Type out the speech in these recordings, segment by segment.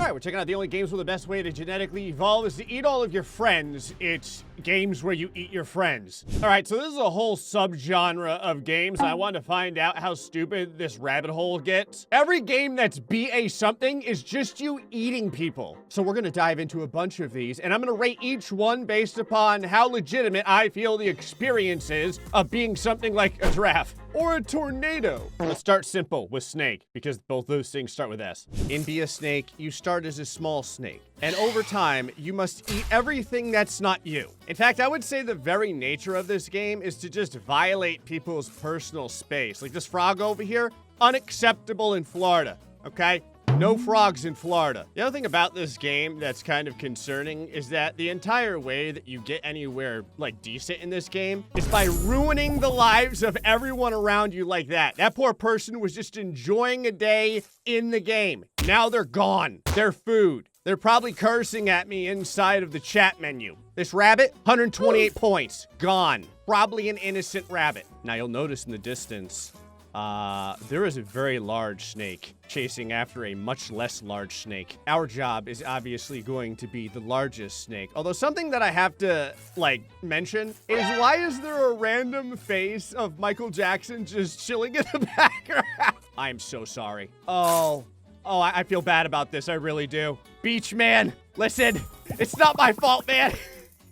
right, we're checking out the only games where the best way to genetically evolve is to eat all of your friends. It's games where you eat your friends. All right, so this is a whole subgenre of games. I want to find out how stupid this rabbit hole gets. Every game that's BA something is just you eating people. So we're gonna dive into a bunch of these, and I'm gonna rate each one based upon how legitimate I feel the experience is of being something like a giraffe or a tornado. Let's start simple with snake, because both those things start with S. In Be a Snake, you start as a small snake, and over time, you must eat everything that's not you. In fact, I would say the very nature of this game is to just violate people's personal space. Like this frog over here, unacceptable in Florida, okay? No frogs in Florida. The other thing about this game that's kind of concerning is that the entire way that you get anywhere, like, decent in this game is by ruining the lives of everyone around you like that. That poor person was just enjoying a day in the game. Now they're gone. They're food. They're probably cursing at me inside of the chat menu. This rabbit, 128 points. Gone. Probably an innocent rabbit. Now you'll notice in the distance, there is a very large snake chasing after a much less large snake. Our job is obviously going to be the largest snake. Although something that I have to, like, mention is why is there a random face of Michael Jackson just chilling in the background? I am so sorry. Oh, I feel bad about this. I really do. Beach man, listen, it's not my fault, man.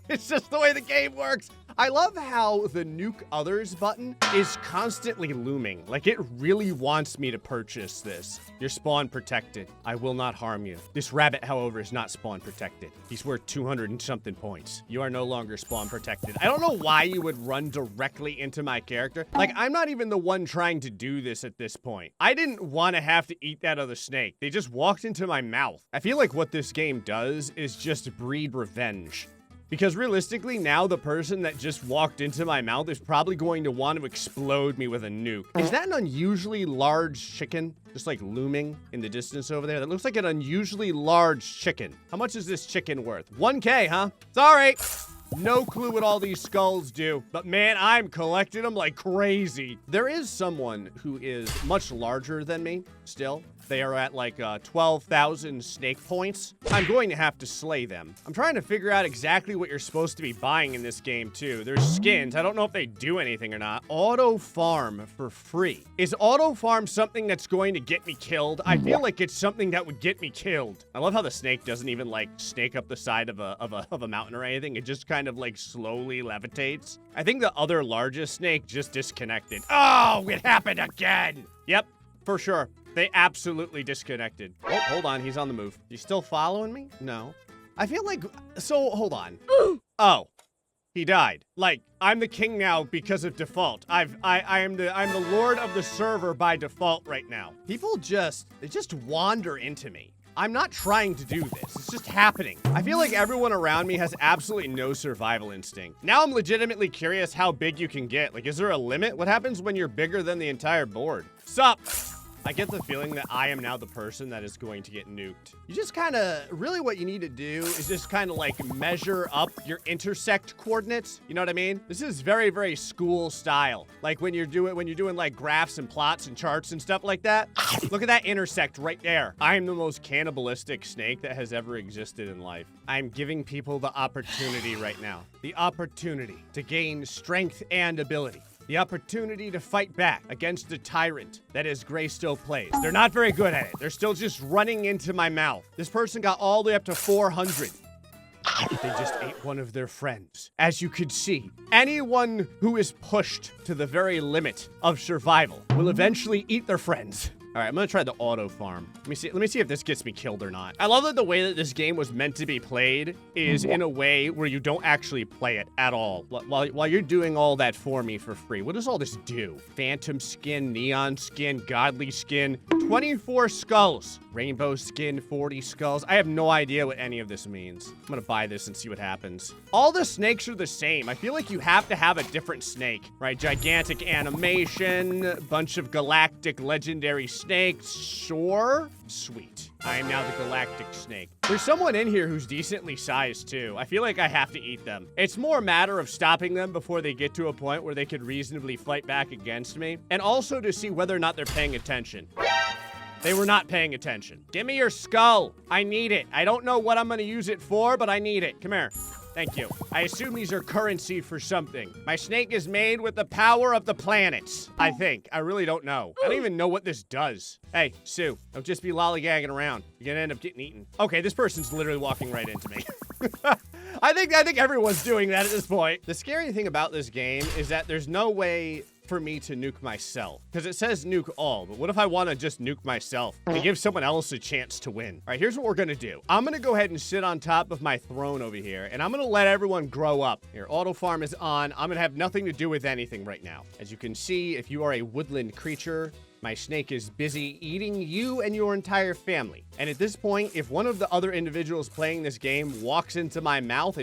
It's just the way the game works. I love how the nuke others button is constantly looming. Like, it really wants me to purchase this. You're spawn protected. I will not harm you. This rabbit, however, is not spawn protected. He's worth 200 and something points. You are no longer spawn protected. I don't know why you would run directly into my character. Like, I'm not even the one trying to do this at this point. I didn't want to have to eat that other snake. They just walked into my mouth. I feel like what this game does is just breed revenge. Because realistically, now the person that just walked into my mouth is probably going to want to explode me with a nuke. Is that an unusually large chicken? Just like looming in the distance over there? That looks like an unusually large chicken. How much is this chicken worth? 1K, huh? Sorry. No clue what all these skulls do, but man, I'm collecting them like crazy. There is someone who is much larger than me still. They are at like 12,000 snake points. I'm going to have to slay them. I'm trying to figure out exactly what you're supposed to be buying in this game too. There's skins. I don't know if they do anything or not. Auto farm for free. Is auto farm something that's going to get me killed? I feel like it's something that would get me killed. I love how the snake doesn't even like snake up the side of a mountain or anything. It just kind of like slowly levitates. I think the other largest snake just disconnected. Oh, it happened again. Yep, for sure. They absolutely disconnected. Oh, hold on. He's on the move. He's still following me? No. I feel like... So, hold on. Oh. He died. Like, I'm the king now because of default. I'm the lord of the server by default right now. People they just wander into me. I'm not trying to do this. It's just happening. I feel like everyone around me has absolutely no survival instinct. Now I'm legitimately curious how big you can get. Like, is there a limit? What happens when you're bigger than the entire board? Sup? I get the feeling that I am now the person that is going to get nuked. You just kind of, really what you need to do is just kind of like measure up your intersect coordinates. You know what I mean? This is very, very school style. Like when you're doing like graphs and plots and charts and stuff like that. Look at that intersect right there. I am the most cannibalistic snake that has ever existed in life. I'm giving people the opportunity right now. The opportunity to gain strength and ability. The opportunity to fight back against the tyrant that is GrayStillPlays. They're not very good at it. They're still just running into my mouth. This person got all the way up to 400. They just ate one of their friends. As you can see, anyone who is pushed to the very limit of survival will eventually eat their friends. All right, I'm gonna try the auto farm. Let me see if this gets me killed or not. I love that the way that this game was meant to be played is in a way where you don't actually play it at all. While you're doing all that for me for free. What does all this do? Phantom skin, neon skin, godly skin, 24 skulls. Rainbow skin, 40 skulls. I have no idea what any of this means. I'm gonna buy this and see what happens. All the snakes are the same. I feel like you have to have a different snake, right? Gigantic animation, bunch of galactic legendary snakes, sure. Sweet. I am now the Galactic Snake. There's someone in here who's decently sized too. I feel like I have to eat them. It's more a matter of stopping them before they get to a point where they could reasonably fight back against me, and also to see whether or not they're paying attention. They were not paying attention. Give me your skull. I need it. I don't know what I'm gonna use it for, but I need it. Come here. Thank you. I assume these are currency for something. My snake is made with the power of the planets, I think. I really don't know. I don't even know what this does. Hey, Sue, don't just be lollygagging around. You're gonna end up getting eaten. Okay, this person's literally walking right into me. I think everyone's doing that at this point. The scary thing about this game is that there's no way for me to nuke myself, because it says nuke all, but what if I want to just nuke myself and give someone else a chance to win? All right, here's what we're gonna do. I'm gonna go ahead and sit on top of my throne over here, and I'm gonna let everyone grow up. Here, auto farm is on. I'm gonna have nothing to do with anything right now. As you can see, if you are a woodland creature, my snake is busy eating you and your entire family. And at this point, if one of the other individuals playing this game walks into my mouth,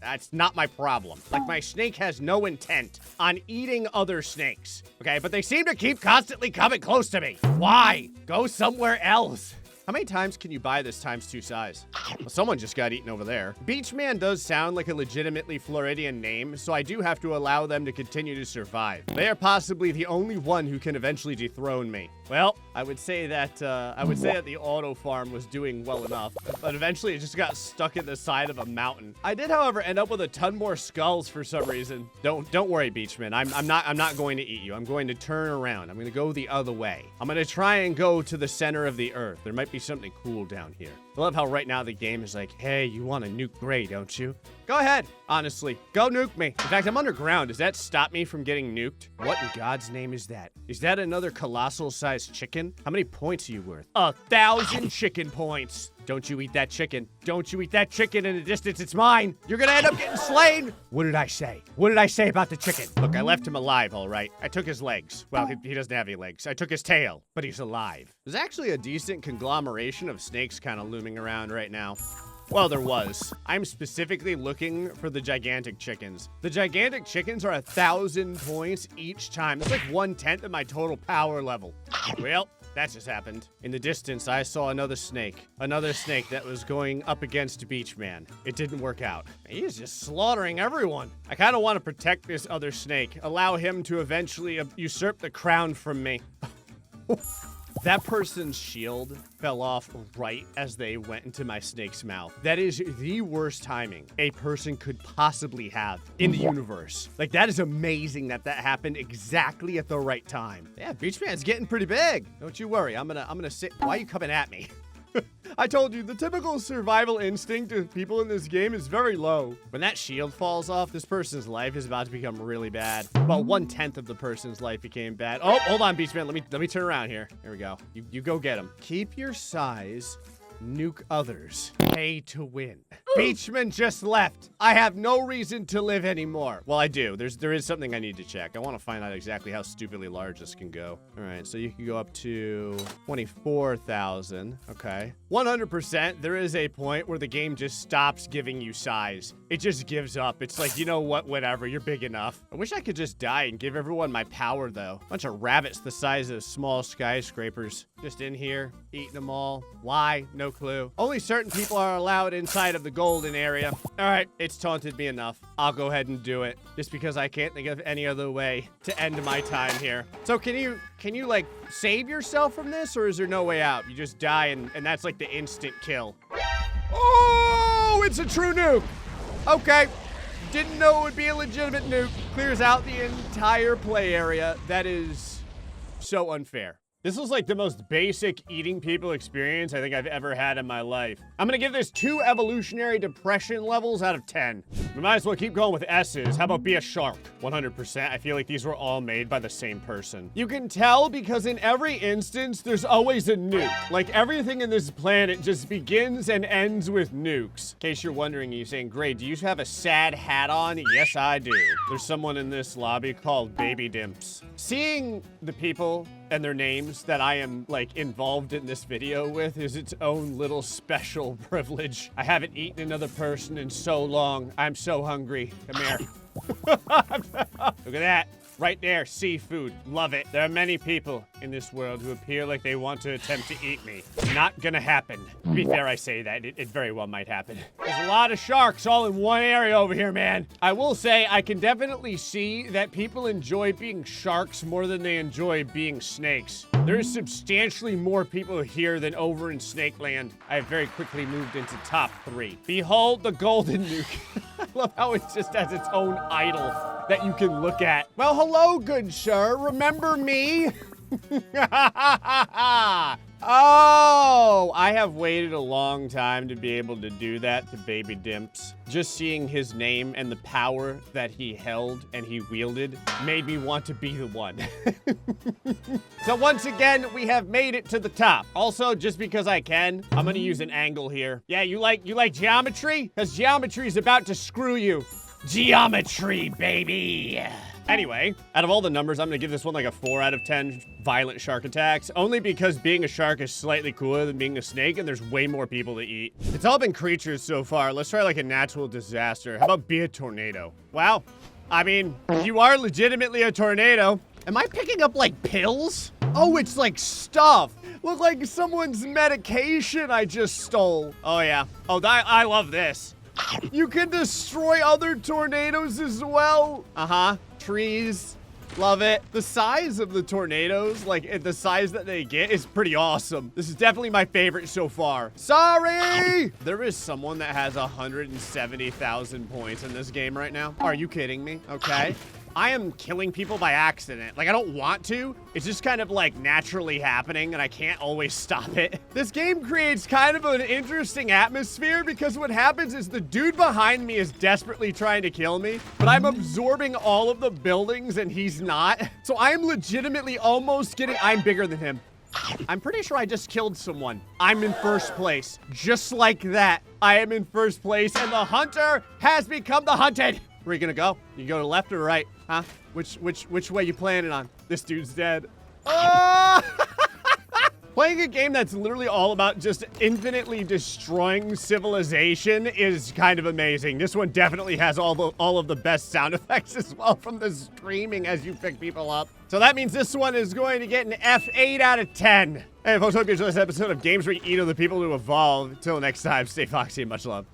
that's not my problem. Like, my snake has no intent on eating other snakes, okay? But they seem to keep constantly coming close to me. Why? Go somewhere else. How many times can you buy this ×2 size? Well, someone just got eaten over there. Beachman does sound like a legitimately Floridian name, so I do have to allow them to continue to survive. They are possibly the only one who can eventually dethrone me. Well, I would say that the auto farm was doing well enough, but eventually it just got stuck in the side of a mountain. I did, however, end up with a ton more skulls for some reason. Don't worry, Beachman. I'm not going to eat you. I'm going to turn around. I'm going to go the other way. I'm going to try and go to the center of the earth. There might be something cool down here. I love how right now the game is like, hey, you want to nuke Gray, don't you? Go ahead. Honestly, go nuke me. In fact, I'm underground. Does that stop me from getting nuked? What in God's name is that? Is that another colossal-sized chicken? How many points are you worth? 1,000 chicken points. Don't you eat that chicken. Don't you eat that chicken in the distance. It's mine. You're gonna end up getting slain. What did I say? What did I say about the chicken? Look, I left him alive, all right? I took his legs. Well, he doesn't have any legs. I took his tail, but he's alive. There's actually a decent conglomeration of snakes kind of looming around right now. Well, there was. I'm specifically looking for the gigantic chickens. The gigantic chickens are 1,000 points each time. It's like 1/10 of my total power level. Well, that just happened. In the distance, I saw another snake. Another snake that was going up against Beachman. It didn't work out. He is just slaughtering everyone. I kind of want to protect this other snake. Allow him to eventually usurp the crown from me. That person's shield fell off right as they went into my snake's mouth. That is the worst timing a person could possibly have in the universe. Like, that is amazing that that happened exactly at the right time. Yeah, Beachman's getting pretty big. Don't you worry. I'm gonna sit. Why are you coming at me? I told you, the typical survival instinct of people in this game is very low. When that shield falls off, this person's life is about to become really bad. About 1/10 of the person's life became bad. Oh, hold on, Beachman. Let me turn around here. Here we go. You go get him. Keep your size. Nuke others. Pay to win. Beachman just left. I have no reason to live anymore. Well, I do. There is something I need to check. I want to find out exactly how stupidly large this can go. All right, so you can go up to 24,000. Okay. 100%, there is a point where the game just stops giving you size. It just gives up. It's like, you know what, whatever, you're big enough. I wish I could just die and give everyone my power, though. Bunch of rabbits the size of small skyscrapers. Just in here, eating them all. Why? No clue. Only certain people are allowed inside of the golden area. All right, it's taunted me enough. I'll go ahead and do it, just because I can't think of any other way to end my time here. So can you like save yourself from this, or is there no way out? You just die and that's like the instant kill. Oh, it's a true nuke. Okay. Didn't know it would be a legitimate nuke. Clears out the entire play area. That is so unfair. This was like the most basic eating people experience I think I've ever had in my life. I'm gonna give this 2 evolutionary depression levels out of 10. We might as well keep going with S's. How about be a shark? 100%. I feel like these were all made by the same person. You can tell because in every instance, there's always a nuke. Like, everything in this planet just begins and ends with nukes. In case you're wondering, you're saying, Gray, do you have a sad hat on? Yes, I do. There's someone in this lobby called Baby Dimps. Seeing the people and their names that I am, like, involved in this video with is its own little special privilege. I haven't eaten another person in so long. I'm so hungry. Come here. Look at that. Right there, seafood. Love it. There are many people in this world who appear like they want to attempt to eat me. Not gonna happen. To be fair, I say that. It very well might happen. There's a lot of sharks all in one area over here, man. I will say, I can definitely see that people enjoy being sharks more than they enjoy being snakes. There is substantially more people here than over in Snakeland. I have very quickly moved into top 3. Behold the golden nuke. I love how it just has its own idol that you can look at. Well, hello, good sir. Remember me? Oh, I have waited a long time to be able to do that to Baby Dimps. Just seeing his name and the power that he held and he wielded made me want to be the one. So once again, we have made it to the top. Also, just because I can, I'm gonna use an angle here. Yeah, you like geometry? Because geometry is about to screw you. Geometry, baby. Anyway, out of all the numbers, I'm gonna give this one like a 4 out of 10 violent shark attacks, only because being a shark is slightly cooler than being a snake, and there's way more people to eat. It's all been creatures so far. Let's try like a natural disaster. How about be a tornado? Wow. I mean, you are legitimately a tornado. Am I picking up like pills? Oh, it's like stuff. Look like someone's medication I just stole. Oh yeah. Oh, I love this. You can destroy other tornadoes as well. Uh-huh. Trees. Love it. The size of the tornadoes, like the size that they get, is pretty awesome. This is definitely my favorite so far. Sorry! There is someone that has 170,000 points in this game right now. Are you kidding me? Okay. I am killing people by accident. Like, I don't want to. It's just kind of like naturally happening and I can't always stop it. This game creates kind of an interesting atmosphere because what happens is the dude behind me is desperately trying to kill me, but I'm absorbing all of the buildings and he's not. So I'm legitimately almost I'm bigger than him. I'm pretty sure I just killed someone. I'm in first place. Just like that. I am in first place and the hunter has become the hunted. Where are you gonna go? You go to left or right? Huh? Which way you planning on? This dude's dead. Oh! Playing a game that's literally all about just infinitely destroying civilization is kind of amazing. This one definitely has all of the best sound effects as well from the screaming as you pick people up. So that means this one is going to get an F8 out of 10. Hey folks, hope you enjoyed this episode of Games Where You Eat Other People to Evolve. Until next time, stay foxy and much love.